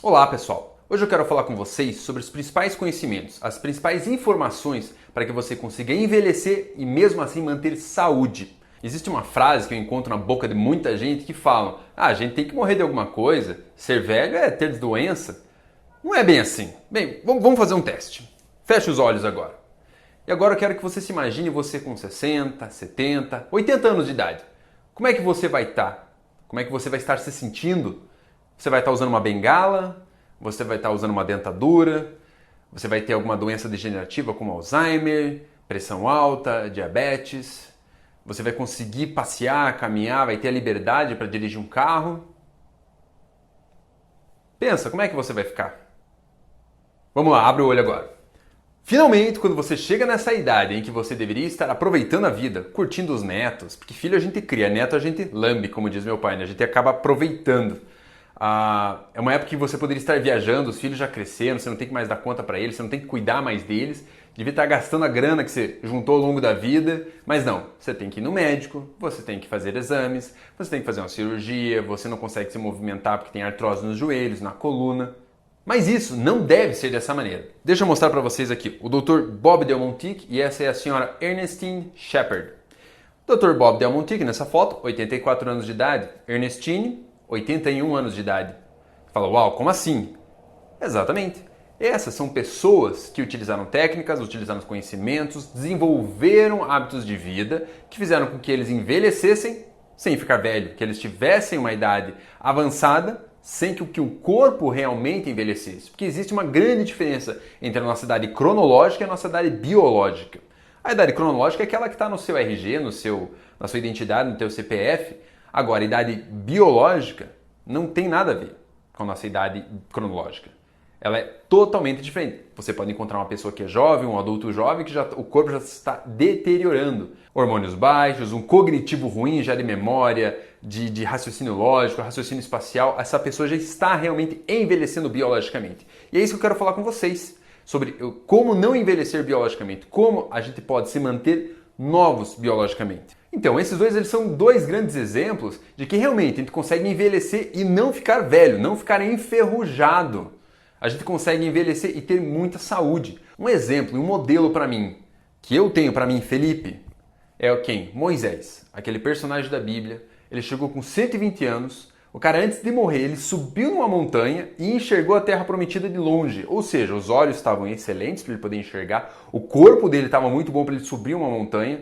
Olá pessoal, hoje eu quero falar com vocês sobre os principais conhecimentos, as principais informações para que você consiga envelhecer e mesmo assim manter saúde. Existe uma frase que eu encontro na boca de muita gente que falam: a gente tem que morrer de alguma coisa, ser velho é ter doença. Não é bem assim. Bem, vamos fazer um teste. Feche os olhos agora. E agora eu quero que você se imagine você com 60, 70, 80 anos de idade. Como é que você vai estar? Como é que você vai estar se sentindo? Você vai estar usando uma bengala? Você vai estar usando uma dentadura? Você vai ter alguma doença degenerativa como Alzheimer, pressão alta, diabetes? Você vai conseguir passear, caminhar, vai ter a liberdade para dirigir um carro? Pensa, como é que você vai ficar? Vamos lá, abre o olho agora. Finalmente, quando você chega nessa idade em que você deveria estar aproveitando a vida, curtindo os netos, porque filho a gente cria, neto a gente lambe, como diz meu pai, né? A gente acaba aproveitando. É uma época que você poderia estar viajando, os filhos já cresceram, você não tem que mais dar conta para eles, você não tem que cuidar mais deles, devia estar gastando a grana que você juntou ao longo da vida, mas não, você tem que ir no médico, você tem que fazer exames, você tem que fazer uma cirurgia, você não consegue se movimentar porque tem artrose nos joelhos, na coluna. Mas isso não deve ser dessa maneira. Deixa eu mostrar para vocês aqui o Dr. Bob Del Montic e essa é a senhora Ernestine Shepard. Dr. Bob Del Montic, nessa foto, 84 anos de idade. Ernestine, 81 anos de idade. Fala, uau, como assim? Exatamente. Essas são pessoas que utilizaram técnicas, utilizaram conhecimentos, desenvolveram hábitos de vida que fizeram com que eles envelhecessem sem ficar velho, que eles tivessem uma idade avançada sem que o corpo realmente envelhecesse. Porque existe uma grande diferença entre a nossa idade cronológica e a nossa idade biológica. A idade cronológica é aquela que está no seu RG, na sua identidade, no teu CPF. Agora, a idade biológica não tem nada a ver com a nossa idade cronológica. Ela é totalmente diferente. Você pode encontrar uma pessoa que é jovem, um adulto jovem, que o corpo já está deteriorando. Hormônios baixos, um cognitivo ruim já de memória, de raciocínio lógico, raciocínio espacial. Essa pessoa já está realmente envelhecendo biologicamente. E é isso que eu quero falar com vocês, sobre como não envelhecer biologicamente, como a gente pode se manter novos biologicamente. Então, esses dois eles são dois grandes exemplos de que realmente a gente consegue envelhecer e não ficar velho, não ficar enferrujado. A gente consegue envelhecer e ter muita saúde. Um exemplo, um modelo para mim, que eu tenho para mim, Felipe, é quem? Moisés, aquele personagem da Bíblia. Ele chegou com 120 anos, o cara antes de morrer, ele subiu numa montanha e enxergou a terra prometida de longe. Ou seja, os olhos estavam excelentes para ele poder enxergar, o corpo dele estava muito bom para ele subir uma montanha.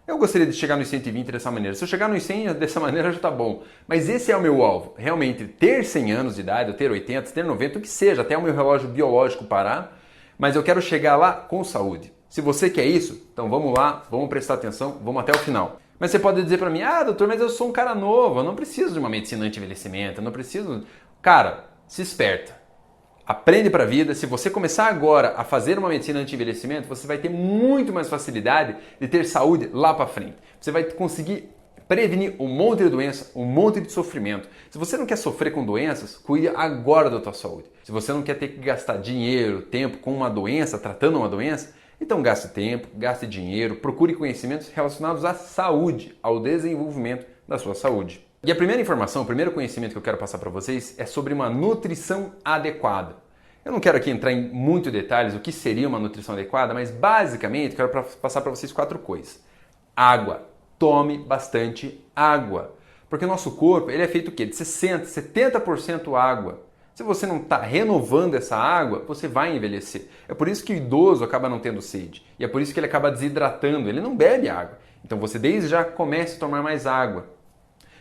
Eu gostaria de chegar nos 120 dessa maneira. Se eu chegar nos 100 dessa maneira já está bom. Mas esse é o meu alvo. Realmente, ter 100 anos de idade, ou ter 80, ter 90, o que seja, até o meu relógio biológico parar. Mas eu quero chegar lá com saúde. Se você quer isso, então vamos lá, vamos prestar atenção, vamos até o final. Mas você pode dizer para mim, doutor, mas eu sou um cara novo, eu não preciso de uma medicina anti-envelhecimento, eu não preciso... Cara, se esperta. Aprende para a vida. Se você começar agora a fazer uma medicina anti-envelhecimento, você vai ter muito mais facilidade de ter saúde lá para frente. Você vai conseguir prevenir um monte de doença, um monte de sofrimento. Se você não quer sofrer com doenças, cuide agora da tua saúde. Se você não quer ter que gastar dinheiro, tempo com uma doença, tratando uma doença, então gaste tempo, gaste dinheiro, procure conhecimentos relacionados à saúde, ao desenvolvimento da sua saúde. E a primeira informação, o primeiro conhecimento que eu quero passar para vocês é sobre uma nutrição adequada. Eu não quero aqui entrar em muitos detalhes o que seria uma nutrição adequada, mas basicamente eu quero passar para vocês 4 coisas. Água. Tome bastante água. Porque o nosso corpo ele é feito o quê? De 60%, 70% água. Se você não está renovando essa água, você vai envelhecer. É por isso que o idoso acaba não tendo sede. E é por isso que ele acaba desidratando, ele não bebe água. Então você desde já comece a tomar mais água.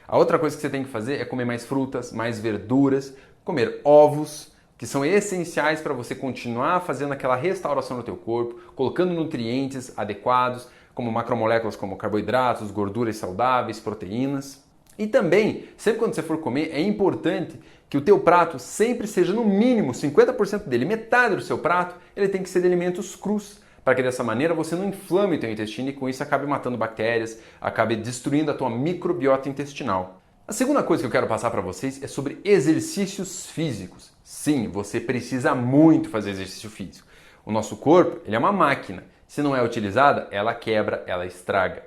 A outra coisa que você tem que fazer é comer mais frutas, mais verduras, comer ovos, que são essenciais para você continuar fazendo aquela restauração no teu corpo, colocando nutrientes adequados, como macromoléculas como carboidratos, gorduras saudáveis, proteínas. E também, sempre quando você for comer, é importante que o teu prato sempre seja no mínimo 50% dele, metade do seu prato, ele tem que ser de alimentos crus, para que dessa maneira você não inflame o teu intestino e com isso acabe matando bactérias, acabe destruindo a tua microbiota intestinal. A segunda coisa que eu quero passar para vocês é sobre exercícios físicos. Sim, você precisa muito fazer exercício físico. O nosso corpo, ele é uma máquina. Se não é utilizada, ela quebra, ela estraga.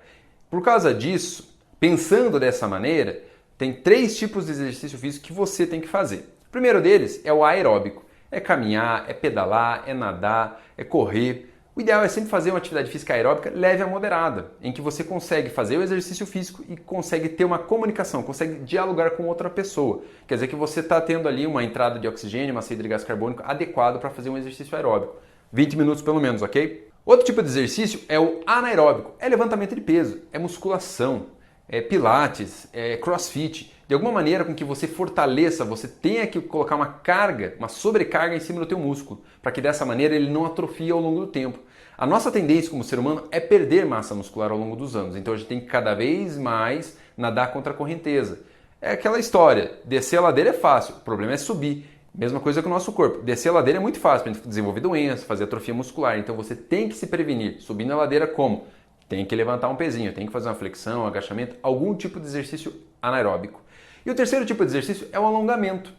Por causa disso, pensando dessa maneira, tem 3 tipos de exercício físico que você tem que fazer. primeiro deles é o aeróbico. É caminhar, é pedalar, é nadar, é correr. O ideal é sempre fazer uma atividade física aeróbica leve a moderada, em que você consegue fazer o exercício físico e consegue ter uma comunicação, consegue dialogar com outra pessoa. Quer dizer que você está tendo ali uma entrada de oxigênio, uma saída de gás carbônico adequado para fazer um exercício aeróbico. 20 minutos pelo menos, ok? Outro tipo de exercício é o anaeróbico. É levantamento de peso, é musculação, é pilates, é crossfit. De alguma maneira com que você fortaleça, você tenha que colocar uma carga, uma sobrecarga em cima do teu músculo, para que dessa maneira ele não atrofie ao longo do tempo. A nossa tendência como ser humano é perder massa muscular ao longo dos anos, então a gente tem que cada vez mais nadar contra a correnteza. É aquela história, descer a ladeira é fácil, o problema é subir. Mesma coisa com o nosso corpo. Descer a ladeira é muito fácil para a gente desenvolver doença, fazer atrofia muscular, então você tem que se prevenir. Subindo a ladeira como? Tem que levantar um pezinho, tem que fazer uma flexão, um agachamento, algum tipo de exercício anaeróbico. E o terceiro tipo de exercício é o alongamento.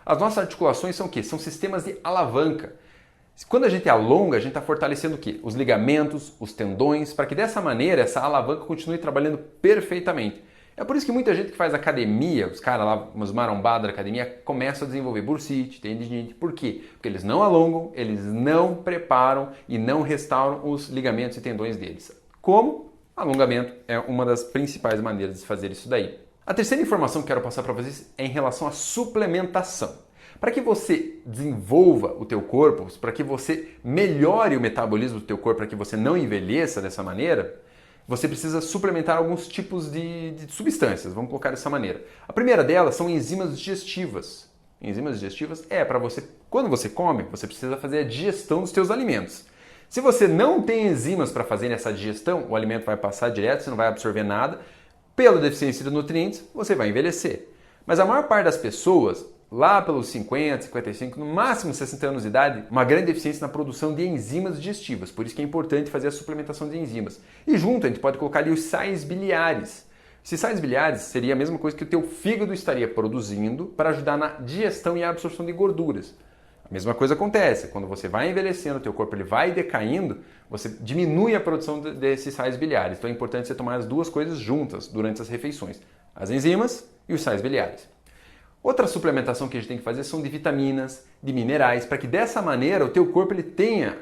As nossas articulações são o quê? São sistemas de alavanca. Quando a gente alonga, a gente está fortalecendo o quê? Os ligamentos, os tendões, para que dessa maneira essa alavanca continue trabalhando perfeitamente. É por isso que muita gente que faz academia, os caras lá, umas marombadas da academia, começam a desenvolver bursite, tendinite. Por quê? Porque eles não alongam, eles não preparam e não restauram os ligamentos e tendões deles. Como? Alongamento é uma das principais maneiras de fazer isso daí. A terceira informação que quero passar para vocês é em relação à suplementação. Para que você desenvolva o teu corpo, para que você melhore o metabolismo do teu corpo, para que você não envelheça dessa maneira, você precisa suplementar alguns tipos de substâncias, vamos colocar dessa maneira. A primeira delas são enzimas digestivas. Enzimas digestivas é para você, quando você come, você precisa fazer a digestão dos teus alimentos. Se você não tem enzimas para fazer essa digestão, o alimento vai passar direto, você não vai absorver nada. Pela deficiência de nutrientes, você vai envelhecer. Mas a maior parte das pessoas, lá pelos 50, 55, no máximo 60 anos de idade, uma grande deficiência na produção de enzimas digestivas. Por isso que é importante fazer a suplementação de enzimas. E junto a gente pode colocar ali os sais biliares. Esses sais biliares seria a mesma coisa que o teu fígado estaria produzindo para ajudar na digestão e absorção de gorduras. A mesma coisa acontece, quando você vai envelhecendo, o teu corpo ele vai decaindo, você diminui a produção desses sais biliares. Então é importante você tomar as duas coisas juntas durante as refeições, as enzimas e os sais biliares. Outra suplementação que a gente tem que fazer são de vitaminas, de minerais, para que dessa maneira o teu corpo ele tenha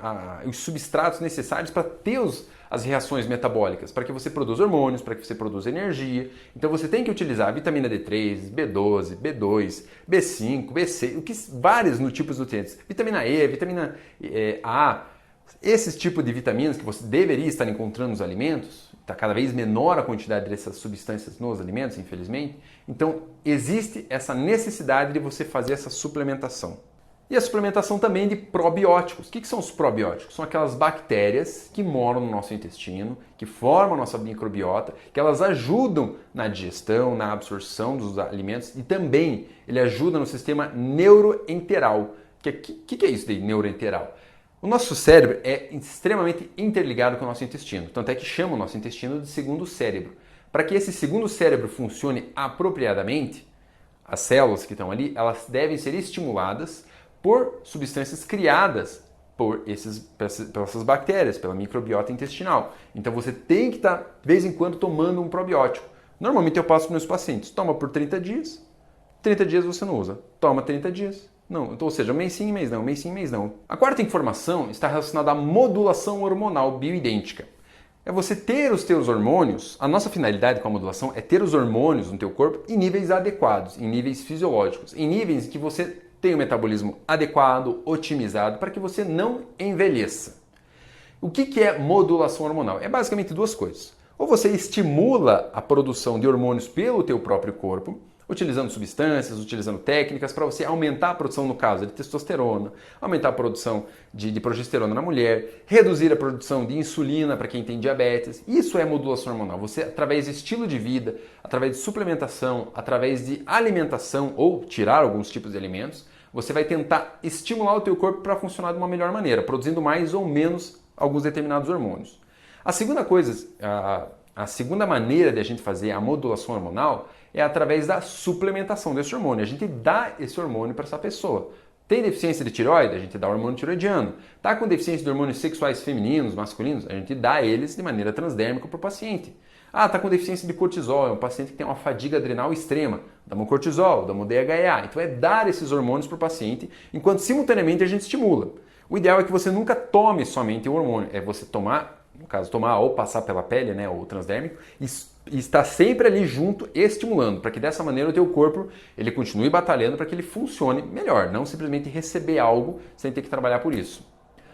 os substratos necessários para ter as reações metabólicas, para que você produza hormônios, para que você produza energia. Então você tem que utilizar vitamina D3, B12, B2, B5, B6, vários tipos de nutrientes. Vitamina E, vitamina A, esses tipos de vitaminas que você deveria estar encontrando nos alimentos, está cada vez menor a quantidade dessas substâncias nos alimentos, infelizmente. Então existe essa necessidade de você fazer essa suplementação. E a suplementação também de probióticos. O que são os probióticos? São aquelas bactérias que moram no nosso intestino, que formam a nossa microbiota, que elas ajudam na digestão, na absorção dos alimentos e também ele ajuda no sistema neuroenteral. O que é isso de neuroenteral? O nosso cérebro é extremamente interligado com o nosso intestino, tanto é que chama o nosso intestino de segundo cérebro. Para que esse segundo cérebro funcione apropriadamente, as células que estão ali, elas devem ser estimuladas por substâncias criadas por essas bactérias, pela microbiota intestinal. Então você tem que estar, de vez em quando, tomando um probiótico. Normalmente eu passo para meus pacientes, toma por 30 dias, 30 dias você não usa, toma 30 dias. Não, ou seja, mês sim, mês não, mês sim, mês não. A quarta informação está relacionada à modulação hormonal bioidêntica. É você ter os teus hormônios, a nossa finalidade com a modulação é ter os hormônios no teu corpo em níveis adequados, em níveis fisiológicos, em níveis que você tem um metabolismo adequado, otimizado, para que você não envelheça. O que é modulação hormonal? É basicamente duas coisas. Ou você estimula a produção de hormônios pelo teu próprio corpo, utilizando substâncias, utilizando técnicas para você aumentar a produção, no caso, de testosterona, aumentar a produção de progesterona na mulher, reduzir a produção de insulina para quem tem diabetes. Isso é modulação hormonal. Você, através de estilo de vida, através de suplementação, através de alimentação ou tirar alguns tipos de alimentos, você vai tentar estimular o teu corpo para funcionar de uma melhor maneira, produzindo mais ou menos alguns determinados hormônios. A segunda coisa, a segunda maneira de a gente fazer a modulação hormonal é através da suplementação desse hormônio. A gente dá esse hormônio para essa pessoa. Tem deficiência de tireoide? A gente dá hormônio tiroidiano. Está com deficiência de hormônios sexuais femininos, masculinos? A gente dá eles de maneira transdérmica para o paciente. Ah, está com deficiência de cortisol, é um paciente que tem uma fadiga adrenal extrema. Damos cortisol, damos DHEA. Então é dar esses hormônios para o paciente, enquanto simultaneamente a gente estimula. O ideal é que você nunca tome somente o hormônio, é você tomar, no caso tomar ou passar pela pele, né, ou transdérmico, e estar sempre ali junto estimulando, para que dessa maneira o teu corpo ele continue batalhando para que ele funcione melhor, não simplesmente receber algo sem ter que trabalhar por isso.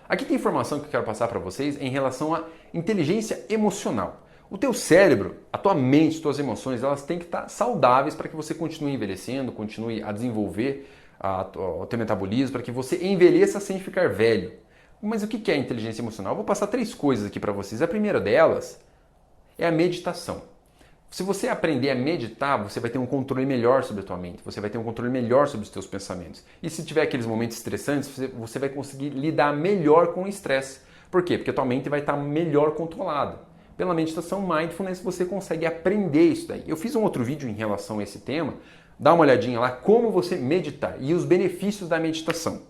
Aqui tem informação que eu quero passar para vocês em relação à inteligência emocional. O teu cérebro, a tua mente, as tuas emoções, elas têm que estar saudáveis para que você continue envelhecendo, continue a desenvolver o teu metabolismo, para que você envelheça sem ficar velho. Mas o que é inteligência emocional? Eu vou passar 3 coisas aqui para vocês. A primeira delas é a meditação. Se você aprender a meditar, você vai ter um controle melhor sobre a tua mente, você vai ter um controle melhor sobre os teus pensamentos. E se tiver aqueles momentos estressantes, você vai conseguir lidar melhor com o estresse. Por quê? Porque a tua mente vai estar melhor controlada. Pela meditação Mindfulness você consegue aprender isso daí. Eu fiz um outro vídeo em relação a esse tema, dá uma olhadinha lá como você meditar e os benefícios da meditação.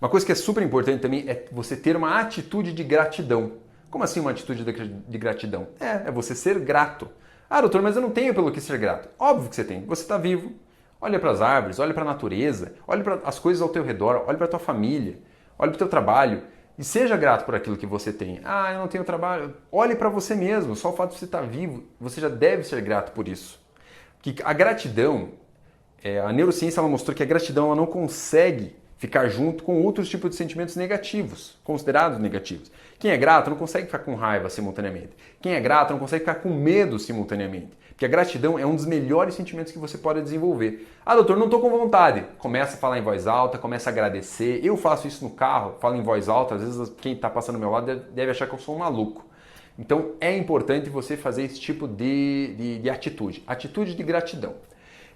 Uma coisa que é super importante também é você ter uma atitude de gratidão. Como assim uma atitude de gratidão? É você ser grato. Ah, doutor, mas eu não tenho pelo que ser grato. Óbvio que você tem. Você está vivo. Olha para as árvores, olha para a natureza, olha para as coisas ao teu redor, olha para a tua família, olha para o teu trabalho. E seja grato por aquilo que você tem. Ah, eu não tenho trabalho. Olhe para você mesmo. Só o fato de você estar vivo, você já deve ser grato por isso. Porque a gratidão, a neurociência ela mostrou que a gratidão ela não consegue ficar junto com outros tipos de sentimentos negativos, considerados negativos. Quem é grato não consegue ficar com raiva simultaneamente. Quem é grato não consegue ficar com medo simultaneamente. Porque a gratidão é um dos melhores sentimentos que você pode desenvolver. Ah, doutor, não estou com vontade. Começa a falar em voz alta, começa a agradecer. Eu faço isso no carro, falo em voz alta. Às vezes quem está passando ao meu lado deve achar que eu sou um maluco. Então é importante você fazer esse tipo de atitude. Atitude de gratidão.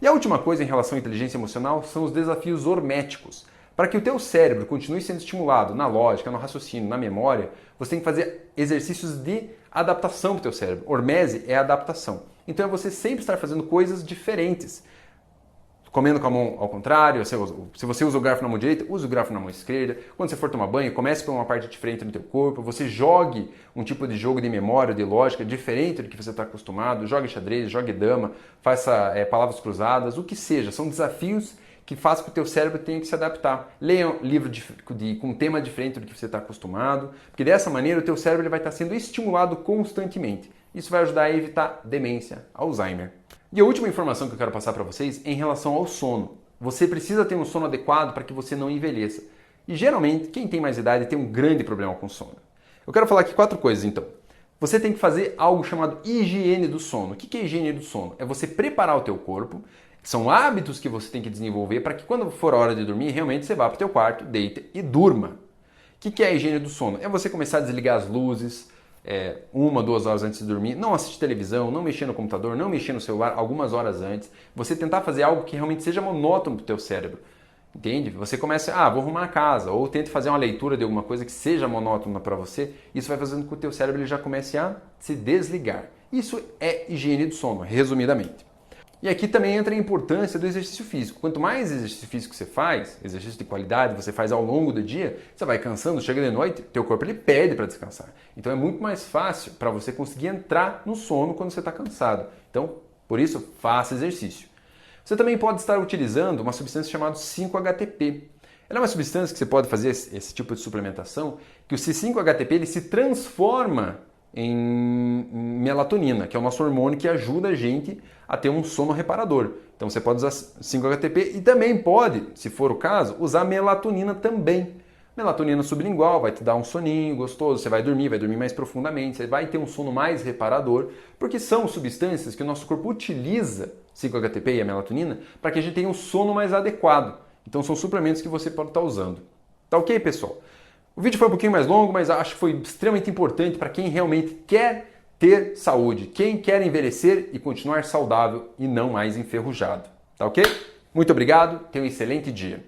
E a última coisa em relação à inteligência emocional são os desafios horméticos. Para que o teu cérebro continue sendo estimulado na lógica, no raciocínio, na memória, você tem que fazer exercícios de adaptação para o teu cérebro. Hormese é adaptação. Então é você sempre estar fazendo coisas diferentes. Comendo com a mão ao contrário, se você usa o garfo na mão direita, use o garfo na mão esquerda. Quando você for tomar banho, comece por uma parte diferente do teu corpo. Você jogue um tipo de jogo de memória, de lógica, diferente do que você está acostumado. Jogue xadrez, jogue dama, faça palavras cruzadas, o que seja. São desafios que faz com que o teu cérebro tenha que se adaptar. Leia um livro com um tema diferente do que você está acostumado, porque dessa maneira o teu cérebro ele vai estar sendo estimulado constantemente. Isso vai ajudar a evitar demência, Alzheimer. E a última informação que eu quero passar para vocês é em relação ao sono. Você precisa ter um sono adequado para que você não envelheça. E geralmente, quem tem mais idade tem um grande problema com sono. Eu quero falar aqui 4 coisas então. Você tem que fazer algo chamado higiene do sono. O que é higiene do sono? É você preparar o teu corpo. São hábitos que você tem que desenvolver para que quando for a hora de dormir, realmente você vá para o teu quarto, deita e durma. O que é a higiene do sono? É você começar a desligar as luzes 1, 2 horas antes de dormir, não assistir televisão, não mexer no computador, não mexer no celular algumas horas antes. Você tentar fazer algo que realmente seja monótono para o teu cérebro. Entende? Você começa, vou arrumar a casa, ou tente fazer uma leitura de alguma coisa que seja monótona para você. Isso vai fazendo com que o teu cérebro ele já comece a se desligar. Isso é higiene do sono, resumidamente. E aqui também entra a importância do exercício físico. Quanto mais exercício físico você faz, exercício de qualidade você faz ao longo do dia, você vai cansando, chega de noite, teu corpo ele pede para descansar. Então é muito mais fácil para você conseguir entrar no sono quando você está cansado. Então, por isso, faça exercício. Você também pode estar utilizando uma substância chamada 5-HTP. Ela é uma substância que você pode fazer esse tipo de suplementação, que o 5-HTP ele se transforma em melatonina, que é o nosso hormônio que ajuda a gente a ter um sono reparador. Então você pode usar 5-HTP e também pode, se for o caso, usar melatonina também. Melatonina sublingual vai te dar um soninho gostoso, você vai dormir mais profundamente, você vai ter um sono mais reparador, porque são substâncias que o nosso corpo utiliza, 5-HTP e a melatonina, para que a gente tenha um sono mais adequado. Então são suplementos que você pode estar usando. Tá ok, pessoal? O vídeo foi um pouquinho mais longo, mas acho que foi extremamente importante para quem realmente quer ter saúde, quem quer envelhecer e continuar saudável e não mais enferrujado. Tá ok? Muito obrigado, tenha um excelente dia.